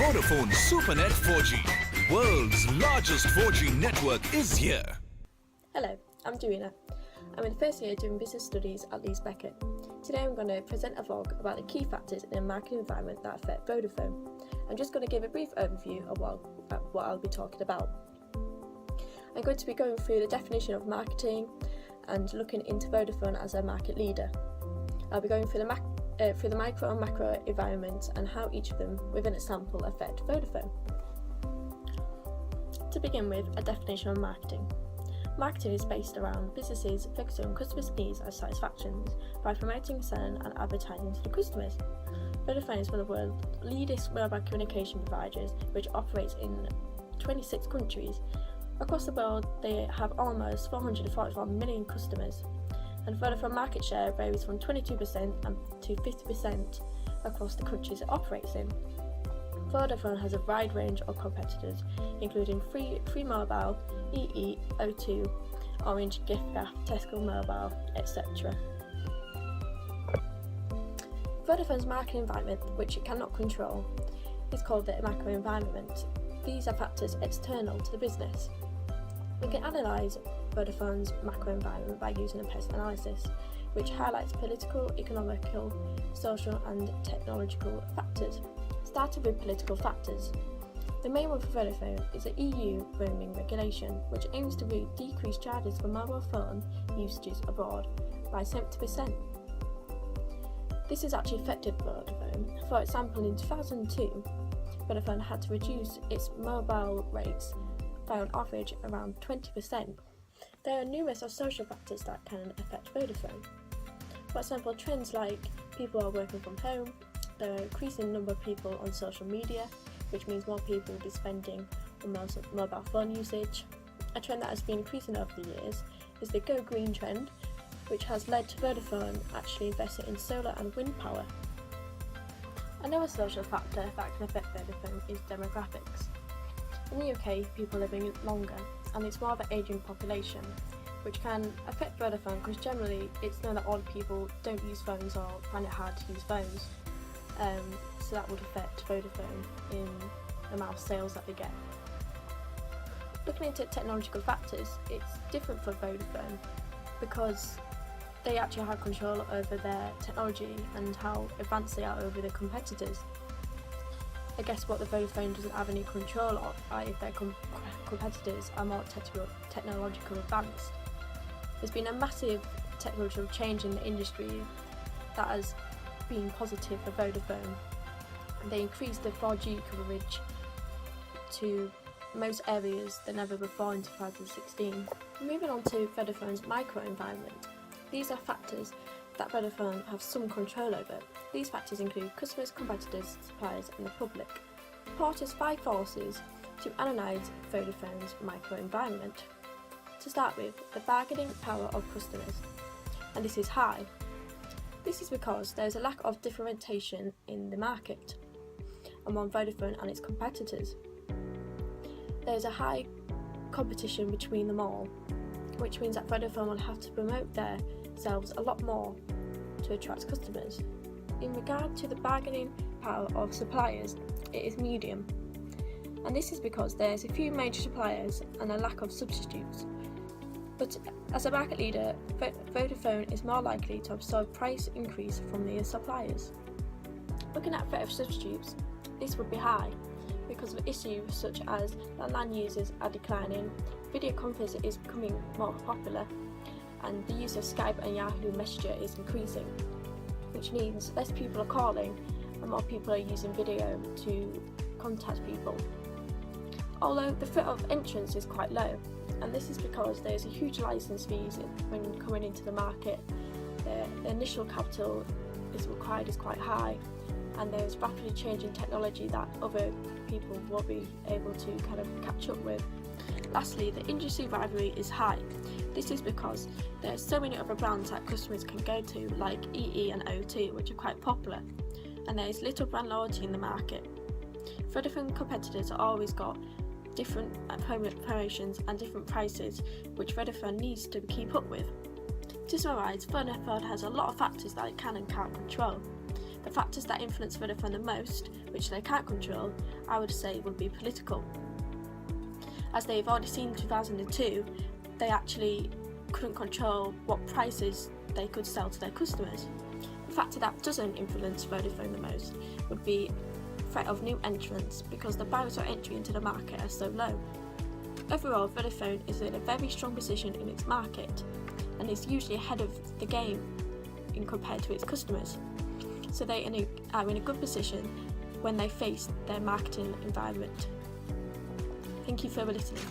Vodafone SuperNet 4G, world's largest 4G network is here. Hello, I'm Joanna. I'm in the first year doing business studies at Leeds Beckett. Today I'm going to present a vlog about the key factors in a marketing environment that affect Vodafone. I'm just going to give a brief overview of what I'll be talking about. I'm going to be going through the definition of marketing and looking into Vodafone as a market leader. I'll be going through the micro and macro environments and how each of them, with an example, affect Vodafone. To begin with, a definition of marketing. Marketing is based around businesses focusing on customers' needs and satisfactions by promoting, selling and advertising to the customers. Vodafone is one of the world's leading mobile communication providers, which operates in 26 countries. Across the world, they have almost 445 million customers, and Vodafone market share varies from 22% to 50% across the countries it operates in. Vodafone has a wide range of competitors, including Free Mobile, EE, O2, Orange, Giftgraph, Tesco Mobile, etc. Vodafone's market environment, which it cannot control, is called the macro environment. These are factors external to the business. We can analyse Vodafone's macro environment by using a PES analysis, which highlights political, economical, social and technological factors. Starting with political factors. The main one for Vodafone is the EU roaming regulation, which aims to decrease charges for mobile phone usages abroad by 70%. This has actually affected Vodafone. For example, in 2002, Vodafone had to reduce its mobile rates by on average around 20%. There are numerous social factors that can affect Vodafone. For example, trends like people are working from home, there are increasing number of people on social media, which means more people will be spending on mobile phone usage. A trend that has been increasing over the years is the Go Green trend, which has led to Vodafone actually investing in solar and wind power. Another social factor that can affect Vodafone is demographics. In the UK, people are living longer, and it's more of an ageing population, which can affect Vodafone because generally it's known that old people don't use phones or find it hard to use phones. So that would affect Vodafone in the amount of sales that they get. Looking into technological factors, it's different for Vodafone because they actually have control over their technology and how advanced they are over their competitors. I guess what the Vodafone doesn't have any control of are if their competitors are more technological advanced. There's been a massive technological change in the industry that has been positive for Vodafone. They increased the 4G coverage to most areas than ever before in 2016. Moving on to Vodafone's microenvironment. These are factors that Vodafone have some control over. These factors include customers, competitors, suppliers and the public. Report has 5 forces to analyse Vodafone's microenvironment. To start with, the bargaining power of customers, and this is high. This is because there is a lack of differentiation in the market among Vodafone and its competitors. There is a high competition between them all, which means that Vodafone will have to promote themselves a lot more to attract customers. In regard to the bargaining power of suppliers, it is medium, and this is because there is a few major suppliers and a lack of substitutes. But as a market leader, Vodafone is more likely to absorb price increase from the suppliers. Looking at threat of substitutes, this would be high because of issues such as landline users are declining, video conferencing is becoming more popular, and the use of Skype and Yahoo Messenger is increasing, which means less people are calling and more people are using video to contact people. Although the threat of entrance is quite low, and this is because there is a huge license fees when coming into the market. The initial capital is required is quite high, and there is rapidly changing technology that other people will be able to kind of catch up with. Lastly, the industry rivalry is high. This is because there are so many other brands that customers can go to, like EE and O2, which are quite popular, and there is little brand loyalty in the market. Vodafone competitors have always got different promotions and different prices, which Vodafone needs to keep up with. To summarise, Vodafone has a lot of factors that it can and can't control. The factors that influence Vodafone the most, which they can't control, I would say would be political. As they've already seen in 2002, they actually couldn't control what prices they could sell to their customers. The factor that doesn't influence Vodafone the most would be threat of new entrants, because the barriers of entry into the market are so low. Overall, Vodafone is in a very strong position in its market and is usually ahead of the game in compared to its customers. So they are in a good position when they face their marketing environment. Thank you for listening.